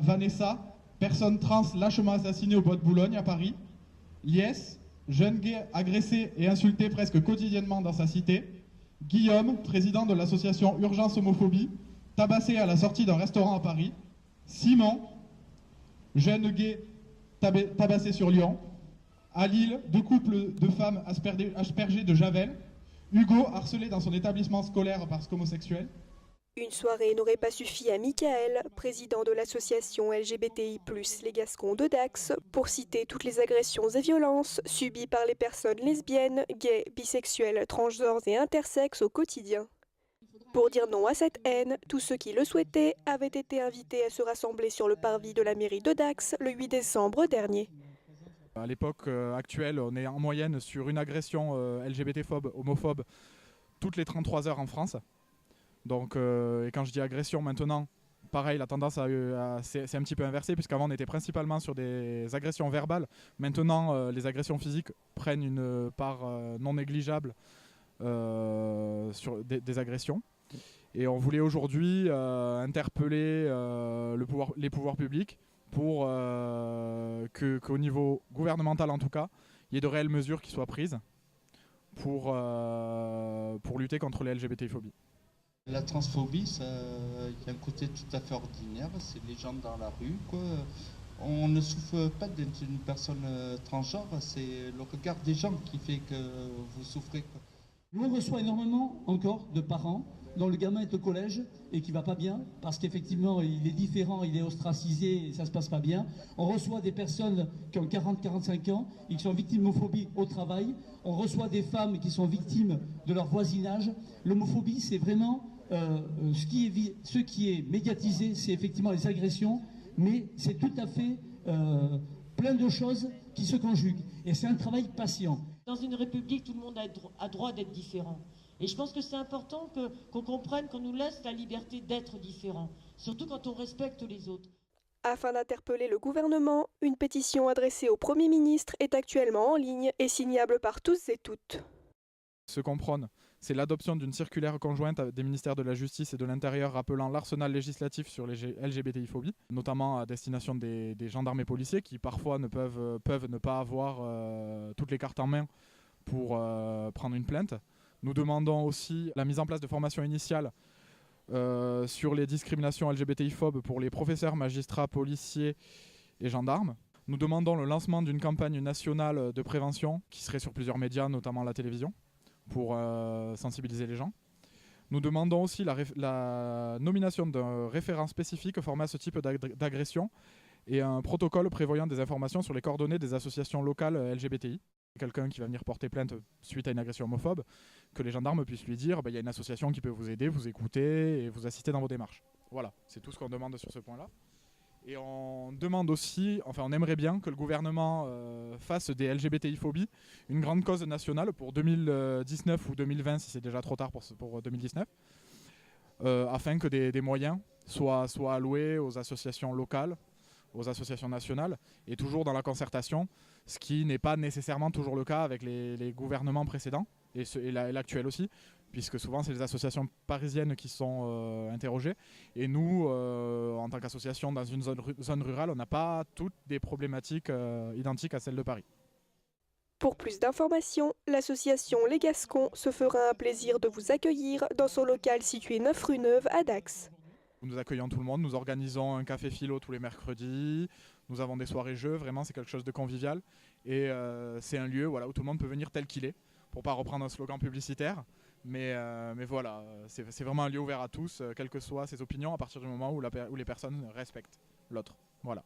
Vanessa, personne trans lâchement assassinée au bois de Boulogne à Paris. Lies, jeune gay agressé et insulté presque quotidiennement dans sa cité. Guillaume, président de l'association Urgence Homophobie, tabassé à la sortie d'un restaurant à Paris. Simon, jeune gay tabassé sur Lyon. À Lille, 2 couples de femmes aspergées de javel. Hugo, harcelé dans son établissement scolaire parce qu'homosexuel. Une soirée n'aurait pas suffi à Michael, président de l'association LGBTI+, les Gascons de Dax, pour citer toutes les agressions et violences subies par les personnes lesbiennes, gays, bisexuelles, transgenres et intersexes au quotidien. Pour dire non à cette haine, tous ceux qui le souhaitaient avaient été invités à se rassembler sur le parvis de la mairie de Dax le 8 décembre dernier. À l'époque actuelle, on est en moyenne sur une agression LGBT-phobe, homophobe, toutes les 33 heures en France. Donc, et quand je dis agression maintenant, pareil, la tendance c'est un petit peu inversé, puisqu'avant on était principalement sur des agressions verbales. Maintenant, les agressions physiques prennent une part non négligeable sur des agressions. Et on voulait aujourd'hui interpeller les pouvoirs publics pour qu'au niveau gouvernemental en tout cas, il y ait de réelles mesures qui soient prises pour lutter contre les LGBTI-phobies. La transphobie, il y a un côté tout à fait ordinaire, c'est les gens dans la rue, quoi. On ne souffre pas d'être une personne transgenre, c'est le regard des gens qui fait que vous souffrez, quoi. Nous, on reçoit énormément encore de parents dont le gamin est au collège et qui va pas bien parce qu'effectivement il est différent, il est ostracisé et ça se passe pas bien. On reçoit des personnes qui ont 40-45 ans et qui sont victimes d'homophobie au travail. On reçoit des femmes qui sont victimes de leur voisinage. L'homophobie, c'est vraiment ce qui est médiatisé, c'est effectivement les agressions, mais c'est tout à fait plein de choses qui se conjuguent. Et c'est un travail patient. Dans une république, tout le monde a droit d'être différent. Et je pense que c'est important qu'on comprenne, qu'on nous laisse la liberté d'être différent, surtout quand on respecte les autres. Afin d'interpeller le gouvernement, une pétition adressée au Premier ministre est actuellement en ligne et signable par tous et toutes. Se comprendre, c'est l'adoption d'une circulaire conjointe des ministères de la Justice et de l'Intérieur rappelant l'arsenal législatif sur les LGBTI-phobies, notamment à destination des gendarmes et policiers qui parfois peuvent ne pas avoir toutes les cartes en main pour prendre une plainte. Nous demandons aussi la mise en place de formations initiales sur les discriminations LGBTI-phobes pour les professeurs, magistrats, policiers et gendarmes. Nous demandons le lancement d'une campagne nationale de prévention qui serait sur plusieurs médias, notamment la télévision, pour sensibiliser les gens. Nous demandons aussi la nomination d'un référent spécifique formé à ce type d'agression et un protocole prévoyant des informations sur les coordonnées des associations locales LGBTI. Quelqu'un qui va venir porter plainte suite à une agression homophobe, que les gendarmes puissent lui dire il y a une association qui peut vous aider, vous écouter et vous assister dans vos démarches. Voilà, c'est tout ce qu'on demande sur ce point-là. Et on demande aussi, enfin on aimerait bien que le gouvernement fasse des LGBTI-phobies une grande cause nationale pour 2019 ou 2020 si c'est déjà trop tard pour 2019, afin que des moyens soient alloués aux associations locales, aux associations nationales, et toujours dans la concertation, ce qui n'est pas nécessairement toujours le cas avec les gouvernements précédents, et l'actuel aussi, puisque souvent c'est les associations parisiennes qui sont interrogées, et nous, en tant qu'association dans une zone rurale, on n'a pas toutes des problématiques identiques à celles de Paris. Pour plus d'informations, l'association Les Gascons se fera un plaisir de vous accueillir dans son local situé 9 rue Neuve à Dax. Nous accueillons tout le monde, nous organisons un café philo tous les mercredis, nous avons des soirées jeux, vraiment c'est quelque chose de convivial. Et c'est un lieu où tout le monde peut venir tel qu'il est, pour ne pas reprendre un slogan publicitaire. Mais voilà, c'est vraiment un lieu ouvert à tous, quelles que soient ses opinions, à partir du moment où les personnes respectent l'autre. Voilà.